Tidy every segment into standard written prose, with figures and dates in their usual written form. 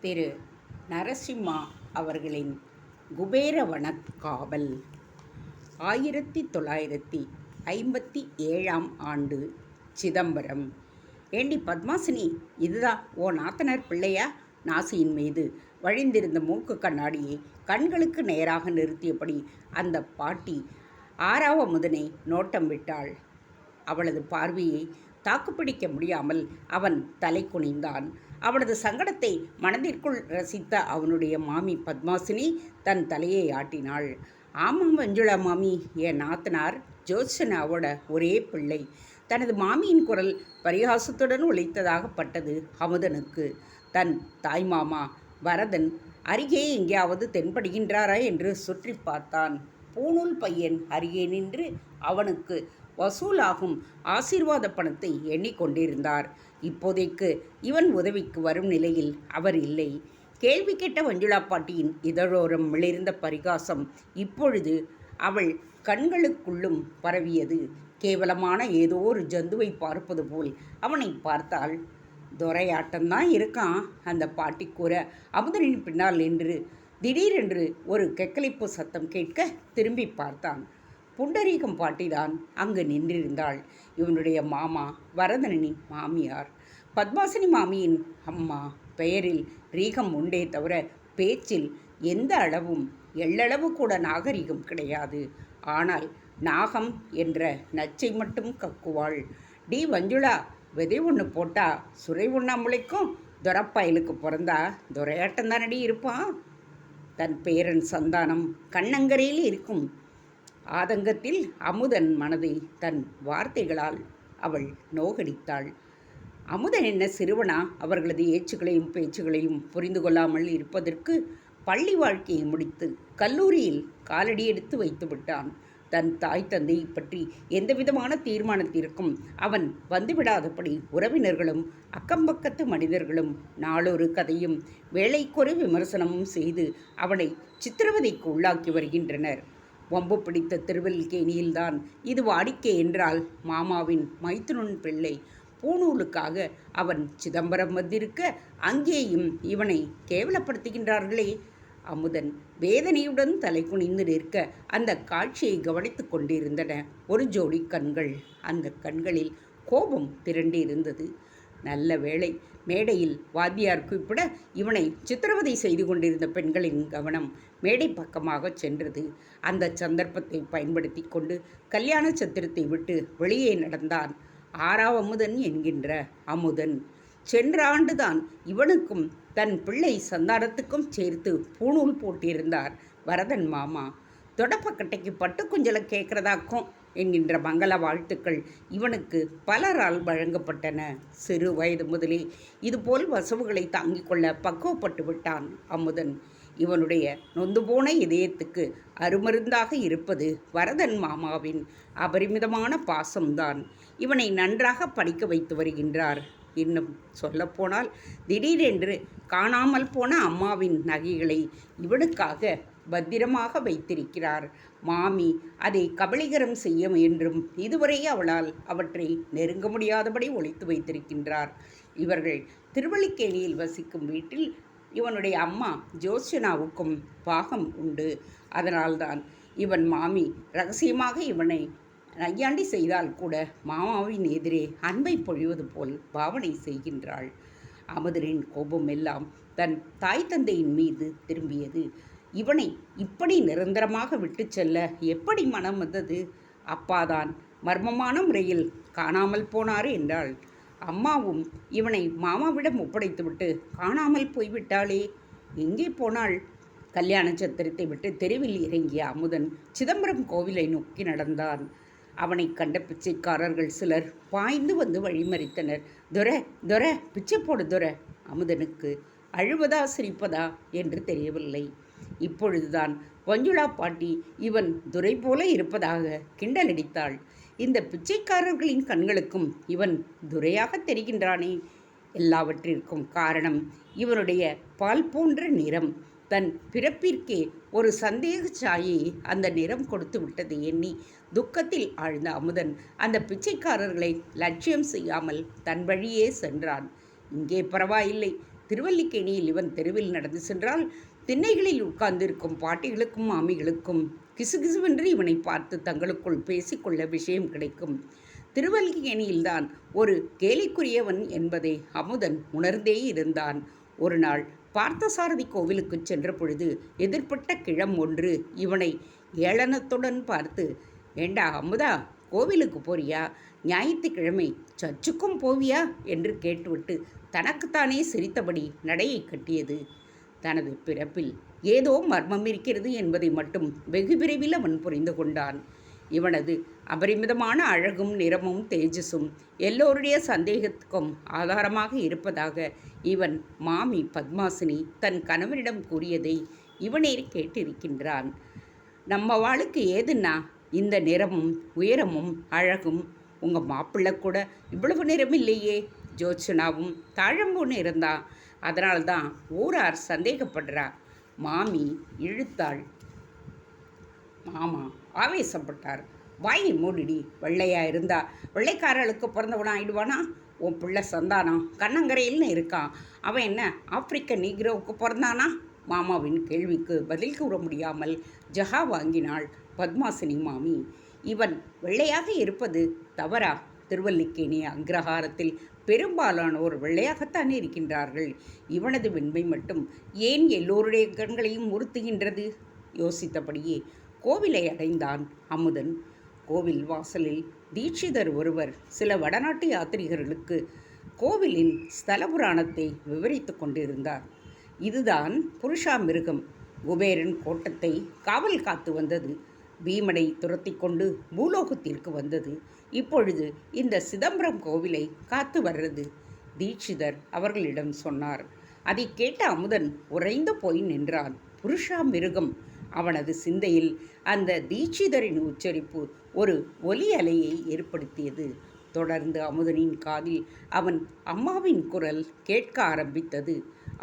திரு நரசிம்மா அவர்களின் குபேரவனக் காவல் 1957ஆம் ஆண்டு சிதம்பரம். ஏண்டி பத்மாசினி, இதுதான் ஓ நாத்தனார் பிள்ளையா? நாசியின் மீது வழிந்திருந்த மூக்கு கண்ணாடியை கண்களுக்கு நேராக நிறுத்தியபடி அந்த பாட்டி ஆறாவமுதனை நோட்டம் விட்டாள். அவளது பார்வையை தாக்குப்பிடிக்க முடியாமல் அவன் தலை குனிந்தான். அவனது சங்கடத்தை மனதிற்குள் ரசித்த அவனுடைய மாமி பத்மாசினி தன் தலையை ஆட்டினாள். ஆமாம் மஞ்சுளா மாமி, என் நாத்தனார் ஜோத்சனாவோட ஒரே பிள்ளை. தனது மாமியின் குரல் பரிகாசத்துடன் ஒலித்ததாகப்பட்டது அமுதனுக்கு. தன் தாய்மாமா வரதன் அருகே எங்கேயாவது தென்படுகின்றாரா என்று சுற்றி பார்த்தான். பூணூல் பையன் அருகே நின்று அவனுக்கு வசூலாகும் ஆசீர்வாத பணத்தை எண்ணிக்கொண்டிருந்தார். இப்போதைக்கு இவன் உதவிக்கு வரும் நிலையில் அவர் இல்லை. கேள்வி கேட்ட மஞ்சுளா பாட்டியின் இதழோரம் மிளிர்ந்த பரிகாசம் இப்பொழுது அவள் கண்களுக்குள்ளும் பரவியது. கேவலமான ஏதோ ஒரு ஜந்துவை பார்ப்பது போல் அவனை பார்த்தாள். துரையாட்டம்தான் இருக்கான், அந்த பாட்டி கூற அமுதனின் பின்னால் நின்று திடீரென்று ஒரு கெக்களிப்பு சத்தம் கேட்க திரும்பி பார்த்தான். புண்டரீகம் பாட்டிதான் அங்கு நின்றிருந்தாள். இவனுடைய மாமா வரதனின் மாமியார். பத்மாசினி மாமியின் அம்மா. பெயரில் ரீகம் உண்டே தவிர பேச்சில் எந்த அளவும் எள்ளளவு கூட நாகரிகம் கிடையாது. ஆனால் நாகம் என்ற நச்சை மட்டும் கக்குவாள். டி மஞ்சுளா, விதை ஒன்று போட்டா சுரை ஒன்றா முளைக்கும். துரப்பாயலுக்கு பிறந்தா துரையாட்டம் தானடி இருப்பான். தன் பேரன் சந்தானம் கண்ணங்கரையில் இருக்கும் ஆதங்கத்தில் அமுதன் மனதை தன் வார்த்தைகளால் அவள் நோகடித்தாள். அமுதன் என்ன சிறுவனா? அவர்களது ஏச்சுகளையும் பேச்சுகளையும் புரிந்து கொள்ளாமல் இருப்பதற்கு பள்ளி வாழ்க்கையை முடித்து கல்லூரியில் காலடி எடுத்து வைத்து விட்டான். தன் தாய் தந்தையை பற்றி எந்தவிதமான தீர்மானத்திற்கும் அவன் வந்துவிடாதபடி உறவினர்களும் அக்கம்பக்கத்து மனிதர்களும் நாளொரு கதையும் வேலைக்கொரு விமர்சனமும் செய்து அவனை சித்திரவதைக்கு உள்ளாக்கி வருகின்றனர். வம்பு பிடித்த திருவல்கேணியில்தான் இது வாடிக்கை என்றால் மாமாவின் மைத்துனன் பிள்ளை பூணூலுக்காக அவன் சிதம்பரம் வந்திருக்க அங்கேயும் இவனை கேவலப்படுத்துகின்றார்களே. அமுதன் வேதனையுடன் தலை குனிந்து நிற்க அந்த காட்சியை கவனித்து கொண்டிருந்தன ஒரு ஜோடி கண்கள். அந்த கண்களில் கோபம் திரண்டிருந்தது. நல்ல வேளை, மேடையில் வாத்தியார் குறிப்பிட இவனை சித்திரவதை செய்து கொண்டிருந்த பெண்களின் கவனம் மேடை பக்கமாக சென்றது. அந்த சந்தர்ப்பத்தை பயன்படுத்தி கொண்டு கல்யாண சத்திரத்தை விட்டு வெளியே நடந்தான் ஆறாவமுதன் என்கின்ற அமுதன். சென்ற ஆண்டுதான் இவனுக்கும் தன் பிள்ளை சந்தானத்துக்கும் சேர்த்து பூணூல் போட்டிருந்தார் வரதன் மாமா. தொடப்பக்கட்டைக்கு பட்டு குஞ்சலை கேட்குறதாக்கும் என்கின்ற மங்கள வாழ்த்துக்கள் இவனுக்கு பலரால் வழங்கப்பட்டன. சிறு வயது முதலே இதுபோல் வசவுகளை தாங்கிக் கொள்ள பக்குவப்பட்டு விட்டான் அமுதன். இவனுடைய நொந்து போன இதயத்துக்கு அருமருந்தாக இருப்பது வரதன் மாமாவின் அபரிமிதமான பாசம்தான். இவனை நன்றாக படிக்க வைத்து வருகின்றார். இன்னும் சொல்லப்போனால் திடீரென்று காணாமல் போன அம்மாவின் நகைகளை இவனுக்காக பத்திரமாக வைத்திருக்கிறார். மாமி அதை கபளீகரம் செய்ய முயன்றும் இதுவரை அவளால் அவற்றை நெருங்க முடியாதபடி ஒளித்து வைத்திருக்கின்றார். இவர்கள் திருவல்லிக்கேணியில் வசிக்கும் வீட்டில் இவனுடைய அம்மா ஜோத்சனாவுக்கும் பாகம் உண்டு. அதனால்தான் இவன் மாமி ரகசியமாக இவனை நையாண்டி செய்தால் கூட மாமாவின் எதிரே அன்பை பொழிவது போல் பாவனை செய்கின்றாள். அமுதனின் கோபம் எல்லாம் தன் தாய் தந்தையின் மீது திரும்பியது. இவனை இப்படி நிரந்தரமாக விட்டு செல்ல எப்படி மனம் வந்தது? அப்பாதான் மர்மமான முறையில் காணாமல் போனார் என்றாள். அம்மாவும் இவனை மாமாவிடம் ஒப்படைத்துவிட்டு காணாமல் போய்விட்டாளே. எங்கே போனாள்? கல்யாண சத்திரத்தை விட்டு தெருவில் இறங்கிய அமுதன் சிதம்பரம் கோவிலை நோக்கி நடந்தான். அவனை கண்ட பிச்சைக்காரர்கள் சிலர் பாய்ந்து வந்து வழிமறித்தனர். துரை, துரை, பிச்சை போடு துரை. அமுதனுக்கு அழுவதா சிரிப்பதா என்று தெரியவில்லை. இப்பொழுதுதான் மஞ்சுளா பாட்டி இவன் துரை போல இருப்பதாக கிண்டலடித்தாள். இந்த பிச்சைக்காரர்களின் கண்களுக்கும் இவன் துரையாக தெரிகின்றானே. எல்லாவற்றிற்கும் காரணம் இவனுடைய பால் போன்ற நிறம். தன் பிறப்பிற்கே ஒரு சந்தேக சாயை அந்த நிறம் கொடுத்து விட்டது எண்ணி துக்கத்தில் ஆழ்ந்த அமுதன் அந்த பிச்சைக்காரர்களை லட்சியம் செய்யாமல் தன் வழியே சென்றான். இங்கே பரவாயில்லை, திருவல்லிக்கேணியில் இவன் தெருவில் நடந்து சென்றால் திண்ணைகளில் உட்கார்ந்திருக்கும் பாட்டிகளுக்கும் மாமிகளுக்கும் கிசுகிசுவென்று இவனை பார்த்து தங்களுக்குள் பேசிக்கொள்ள விஷயம் கிடைக்கும். திருவல்லிக்கேணியில்தான் ஒரு கேலிக்குரியவன் என்பதை அமுதன் உணர்ந்தே இருந்தான். ஒரு நாள் பார்த்தசாரதி கோவிலுக்கு சென்ற பொழுது எதிர்ப்பட்ட கிழம் ஒன்று இவனை ஏளனத்துடன் பார்த்து, ஏண்டா அமுதா, கோவிலுக்கு போறியா? ஞாயிற்றுக்கிழமை சர்ச்சுக்கும் போவியா என்று கேட்டுவிட்டு தனக்குத்தானே சிரித்தபடி நடையை கட்டியது. தனது பிறப்பில் ஏதோ மர்மம் இருக்கிறது என்பதை மட்டும் வெகு விரைவில் அவன் புரிந்து கொண்டான். இவனது அபரிமிதமான அழகும் நிறமும் தேஜஸும் எல்லோருடைய சந்தேகத்துக்கும் ஆதாரமாக இருப்பதாக இவன் மாமி பத்மாசினி தன் கணவனிடம் கூறியதை இவனே கேட்டிருக்கின்றான். நம்ம வாளுக்கு ஏதுன்னா இந்த நிறமும் உயரமும் அழகும், உங்கள் மாப்பிள்ளை கூட இவ்வளவு நிறம் இல்லையே, ஜோத்சனாவும் தாழம்பூன்னு இருந்தா, அதனால்தான் ஊரார் சந்தேகப்படுறா. மாமி இழுத்தாள். மாமா ஆவேசப்பட்டார். வாயை மூடிடி, வெள்ளையா இருந்தா வெள்ளைக்காரர்களுக்கு பிறந்தவனா ஆயிடுவானா? உன் பிள்ளை சந்தானம் கண்ணங்கரையில்னு இருக்கான், அவன் என்ன ஆப்பிரிக்க நீக்ரோவுக்கு பிறந்தானா? மாமாவின் கேள்விக்கு பதில் கூற முடியாமல் ஜஹா வாங்கினாள் பத்மாசினி மாமி. இவன் வெள்ளையாக இருப்பது தவறா? திருவல்லிக்கேணி அக்ரஹாரத்தில் பெரும்பாலானோர் வெள்ளையாகத்தான் இருக்கின்றார்கள். இவனது வெண்மை மட்டும் ஏன் எல்லோருடைய கண்களையும் உறுத்துகின்றது? யோசித்தபடியே கோவிலை அடைந்தான் அமுதன். கோவில் வாசலில் தீட்சிதர் ஒருவர் சில வடநாட்டு யாத்திரிகர்களுக்கு கோவிலின் ஸ்தல புராணத்தை விவரித்து கொண்டிருந்தார். இதுதான் புருஷா மிருகம். குபேரன் கோட்டத்தை காவல் காத்து வந்தது. பீமனை துரத்தி கொண்டு பூலோகத்திற்கு வந்தது. இப்பொழுது இந்த சிதம்பரம் கோவிலை காத்து வர்றது. தீட்சிதர் அவர்களிடம் சொன்னார். அதை கேட்ட அமுதன் உறைந்து போய் நின்றான். புருஷா மிருகம். அவனது சிந்தையில் அந்த தீட்சிதரின் உச்சரிப்பு ஒரு ஒலி அலையை ஏற்படுத்தியது. தொடர்ந்து அமுதனின் காதில் அவன் அம்மாவின் குரல் கேட்க ஆரம்பித்தது.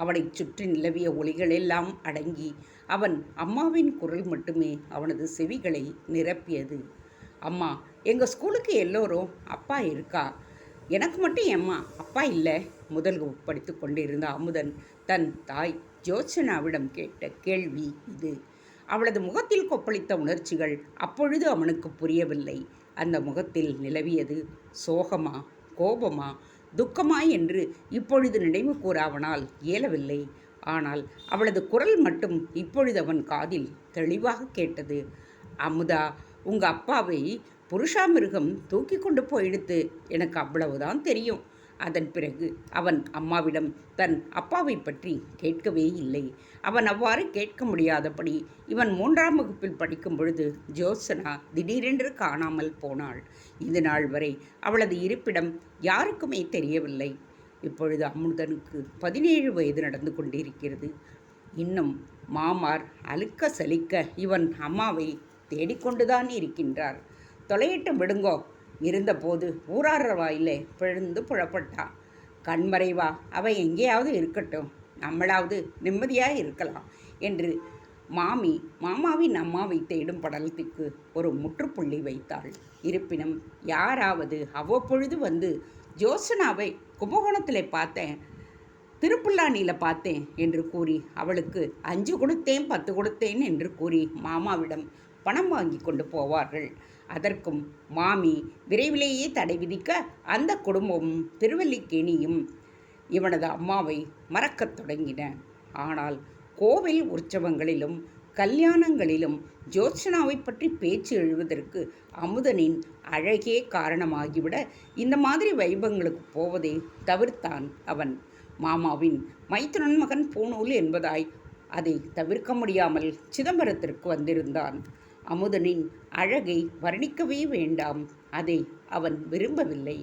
அவனை சுற்றி நிலவிய ஒலிகள் எல்லாம் அடங்கி அவன் அம்மாவின் குரல் மட்டுமே அவனது செவிகளை நிரப்பியது. அம்மா, எங்கள் ஸ்கூலுக்கு எல்லோரும் அப்பா இருக்கா, எனக்கு மட்டும் ஏம்மா அப்பா இல்லை? முதல் படித்து கொண்டிருந்த அமுதன் தன் தாய் ஜோத்சனாவிடம் கேட்ட கேள்வி இது. அவளது முகத்தில் கொப்பளித்த உணர்ச்சிகள் அப்பொழுது அவனுக்கு புரியவில்லை. அந்த முகத்தில் நிலவியது சோகமா, கோபமா, துக்கமா என்று இப்பொழுது நினைவு கூற அவனால் இயலவில்லை. ஆனால் அவளது குரல் மட்டும் இப்பொழுது அவன் காதில் தெளிவாக கேட்டது. அமுதா, உங்கள் அப்பாவை புருஷாமிருகம் தூக்கி கொண்டு போயிடுத்து, எனக்கு அவ்வளவுதான் தெரியும். அதன் பிறகு அவன் அம்மாவிடம் தன் அப்பாவை பற்றி கேட்கவே இல்லை. அவன் அவ்வாறு கேட்க முடியாதபடி இவன் 3ஆம் வகுப்பில் படிக்கும் பொழுது ஜோத்சனா திடீரென்று காணாமல் போனாள். இது நாள் வரை அவளது இருப்பிடம் யாருக்குமே தெரியவில்லை. இப்பொழுது அமுதனுக்கு 17 வயது நடந்து கொண்டிருக்கிறது. இன்னும் மாமார் அழுக்க சலிக்க இவன் அம்மாவை தேடிக்கொண்டுதான் இருக்கின்றார். தொலையிட்டு விடுங்கோ, இருந்தபோது ஊரார வாயிலே பிழந்து புழப்பட்டான். கண்மறைவா அவ எங்கேயாவது இருக்கட்டும், நம்மளாவது நிம்மதியாக இருக்கலாம் என்று மாமி மாமாவின் அம்மாவை தேடும் படலத்துக்கு ஒரு முற்றுப்புள்ளி வைத்தாள். இருப்பினும் யாராவது அவ்வப்பொழுது வந்து ஜோத்சனாவை கும்பகோணத்தில் பார்த்தேன், திருப்புல்லானியில் பார்த்தேன் என்று கூறி அவளுக்கு 5 கொடுத்தேன் 10 கொடுத்தேன் என்று கூறி மாமாவிடம் பணம் வாங்கி கொண்டு போவார்கள். அதற்கும் மாமி விரைவிலேயே தடை விதிக்க அந்த குடும்பமும் திருவல்லிக்கேணியும் இவனது அம்மாவை மறக்கத் தொடங்கின. ஆனால் கோவில் உற்சவங்களிலும் கல்யாணங்களிலும் ஜோத்சனாவை பற்றி பேச்சு எழுவதற்கு அமுதனின் அழகே காரணமாகிவிட இந்த மாதிரி வைபவங்களுக்கு போவதை தவிர்த்தான் அவன். மாமாவின் மைத்துனன் மகன் பூணூல் என்பதாய் அதை தவிர்க்க முடியாமல் சிதம்பரத்திற்கு வந்திருந்தான். அமுதனின் அழகை வர்ணிக்கவே வேண்டாம், அதை அவன் விரும்பவில்லை.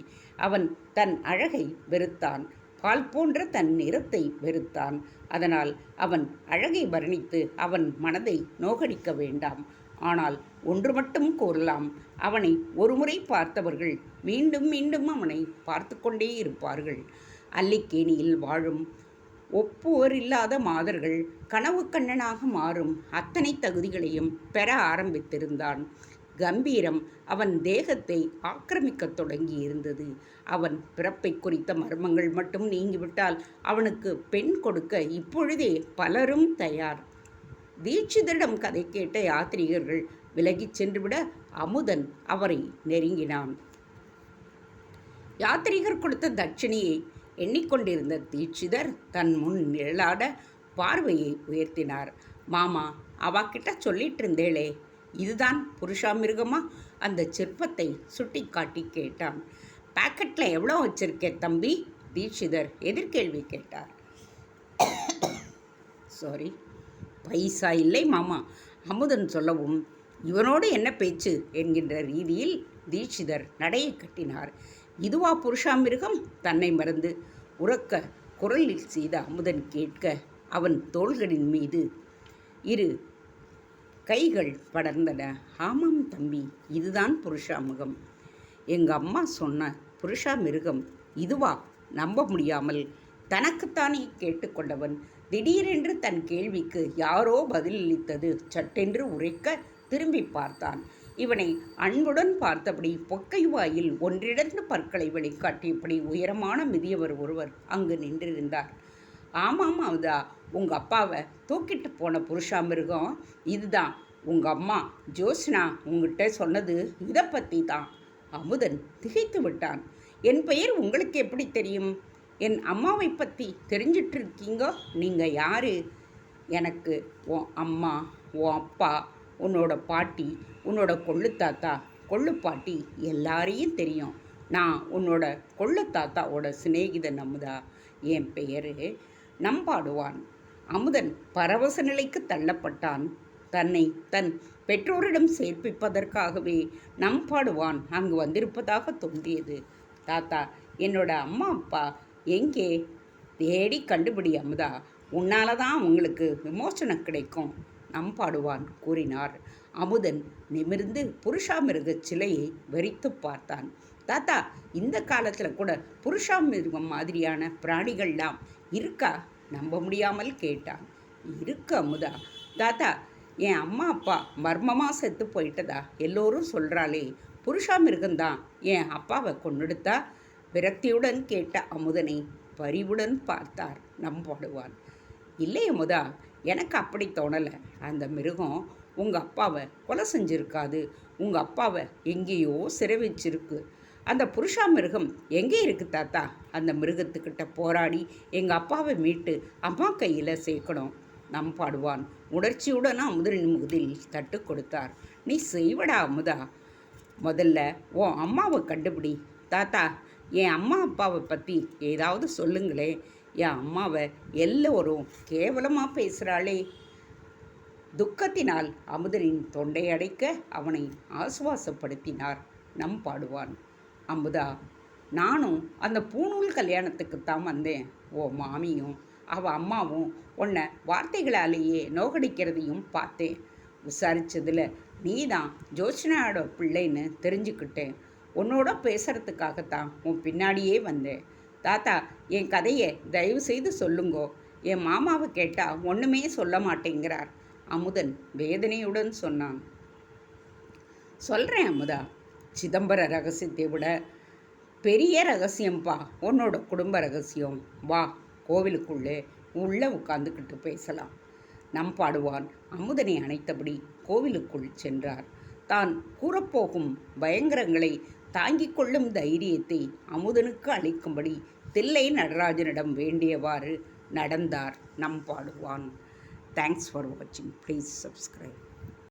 அவன் தன் அழகை வெறுத்தான். பால் போன்ற தன் நிறத்தை வெறுத்தான். அதனால் அவன் அழகை வர்ணித்து அவன் மனதை நோகடிக்க வேண்டாம். ஆனால் ஒன்று மட்டும் கூறலாம், அவனை ஒருமுறை பார்த்தவர்கள் மீண்டும் மீண்டும் அவனை பார்த்து கொண்டே இருப்பார்கள். அல்லிக்கேணியில் வாழும் ஒப்புவரில்லாத மாதர்கள் கனவு கண்ணனாக மாறும் அத்தனை தகுதிகளையும் பெற ஆரம்பித்திருந்தான். கம்பீரம் அவன் தேகத்தை ஆக்கிரமிக்கத் தொடங்கி இருந்தது. அவன் பிறப்பை குறித்த மர்மங்கள் மட்டும் நீங்கிவிட்டால் அவனுக்கு பெண் கொடுக்க இப்பொழுதே பலரும் தயார். தீட்சிதரிடம் கதை கேட்ட யாத்ரீகர்கள் விலகிச் சென்றுவிட அமுதன் அவரை நெருங்கினான். யாத்ரீகர் கொடுத்த தட்சிணையை எண்ணிக்கொண்டிருந்த தீட்சிதர் தன் முன் நிழலாட பார்வையை உயர்த்தினார். மாமா, அவாக்கிட்ட சொல்லிட்டு இருந்தேளே, இதுதான் புருஷாமிருகமா? அந்த சிற்பத்தை சுட்டி காட்டி கேட்டான். பாக்கெட்டில் எவ்வளோ வச்சிருக்கே தம்பி? தீட்சிதர் எதிர்கேள்வி கேட்டார். சாரி, பைசா இல்லை மாமா, அமுதன் சொல்லவும் இவனோடு என்ன பேச்சு என்கின்ற ரீதியில் தீட்சிதர் நடையை கட்டினார். இதுவா புருஷாமிருகம்? தன்னை மறந்து உறக்க குரலில் செய்த அமுதன் கேட்க அவன் தோள்களின் மீது இரு கைகள் படர்ந்தன. ஆமாம் தம்பி, இதுதான் புருஷாமிருகம். எங்கள் அம்மா சொன்ன புருஷாமிருகம் இதுவா? நம்ப முடியாமல் தனக்குத்தானே கேட்டுக்கொண்டவன் திடீரென்று தன் கேள்விக்கு யாரோ பதிலளித்தது சட்டென்று உரைக்க திரும்பி பார்த்தான். இவனை அன்புடன் பார்த்தபடி பொக்கை வாயில் ஒன்றிடந்து பற்களை வெளிக்காட்டியபடி உயரமான முதியவர் ஒருவர் அங்கு நின்றிருந்தார். ஆமாம் அமுதா, உங்கள் அப்பாவை தூக்கிட்டு போன புருஷாமிருகம் இதுதான். உங்கள் அம்மா ஜோஸ்னா உங்ககிட்ட சொன்னது இதை பற்றி தான். அமுதன் திகைத்து விட்டான். என் பெயர் உங்களுக்கு எப்படி தெரியும்? என் அம்மாவை பற்றி தெரிஞ்சிட்டு இருக்கீங்க. நீங்கள் யார்? எனக்கு உன் அம்மா, உன் அப்பா, உன்னோட பாட்டி, உன்னோட கொள்ளு தாத்தா, கொள்ளு பாட்டி எல்லாரையும் தெரியும். நான் உன்னோட கொள்ளு தாத்தாவோட சிநேகிதன் அமுதா. என் பெயர் நம்பாடுவான். அமுதன் பரவச நிலைக்கு தள்ளப்பட்டான். தன்னை தன் பெற்றோரிடம் சேர்ப்பிப்பதற்காகவே நம்பாடுவான் அங்கு வந்திருப்பதாக தோன்றியது. தாத்தா, என்னோட அம்மா அப்பா எங்கே? தேடி கண்டுபிடி அமுதா, உன்னால தான் அவங்களுக்கு விமோசனம் கிடைக்கும், நம்பாடுவான் கூறினார். அமுதன் நிமிர்ந்து புருஷாமிருக சிலையை வெறித்து பார்த்தான். தாத்தா, இந்த காலத்தில் கூட புருஷாமிருகம் மாதிரியான பிராணிகள்லாம் இருக்கா? நம்ப முடியாமல் கேட்டான். இருக்கு அமுதா. தாத்தா, என் அம்மா அப்பா மர்மமாக செத்து போயிட்டதா எல்லோரும் சொல்கிறாளே, புருஷாமிருகம்தான் என் அப்பாவை கொன்னெடுத்தா? விரக்தியுடன் கேட்ட அமுதனை பரிவுடன் பார்த்தார் நம்பாடுவான். இல்லை அமுதா, எனக்கு அப்படி தோணலை. அந்த மிருகம் உங்கள் அப்பாவை கொலை செஞ்சுருக்காது. உங்கள் அப்பாவை எங்கேயோ சிறை வச்சிருக்கு. அந்த புருஷாமிருகம் எங்கே இருக்குது தாத்தா? அந்த மிருகத்துக்கிட்ட போராடி எங்கள் அப்பாவை மீட்டு அம்மா கையில் சேர்க்கணும். நம்பாடுவான் உணர்ச்சியுடன் அமுதனின் முகத்தில் தட்டு கொடுத்தார். நீ செய்வடா அமுதா, முதல்ல உன் அம்மாவை கண்டுபிடி. தாத்தா, என் அம்மா அப்பாவை பற்றி ஏதாவது சொல்லுங்களே. என் அம்மாவை எல்லோரும் கேவலமாக பேசுகிறாளே. துக்கத்தினால் அமுதனின் தொண்டை அடைக்க அவனை ஆசுவாசப்படுத்தினார் நம்பாடுவான். அமுதா, நானும் அந்த பூணூல் கல்யாணத்துக்குத்தான் வந்தேன். ஓ மாமியும் அவள் அம்மாவும் உன்னை வார்த்தைகளாலேயே நோகடிக்கிறதையும் பார்த்தேன். விசாரித்ததில் நீ தான் ஜோஷ்னாவோட பிள்ளைன்னு தெரிஞ்சுக்கிட்டேன். உன்னோட பேசுகிறதுக்காகத்தான் உன் பின்னாடியே வந்தேன். தாத்தா, என் கதையை தயவு செய்து சொல்லுங்கோ. என் மாமாவை கேட்டால் ஒன்றுமே சொல்ல மாட்டேங்கிறார், அமுதன் வேதனையுடன் சொன்னான். சொல்கிறேன் அமுதா, சிதம்பர ரகசியத்தை விட பெரிய ரகசியம்பா உன்னோட குடும்ப ரகசியம். வா, கோவிலுக்குள்ளே உள்ளே உட்காந்துக்கிட்டு பேசலாம். நம்பாடுவான் அமுதனை அணைத்தபடி கோவிலுக்குள் சென்றார். தான் கூறப்போகும் பயங்கரங்களை தாங்கிக் கொள்ளும் தைரியத்தை அமுதனுக்கு அளிக்கும்படி தில்லை நடராஜனிடம் வேண்டியவாறு நடந்தார் நம்பாடுவான். தேங்க்ஸ் ஃபார் வாட்சிங். Please subscribe.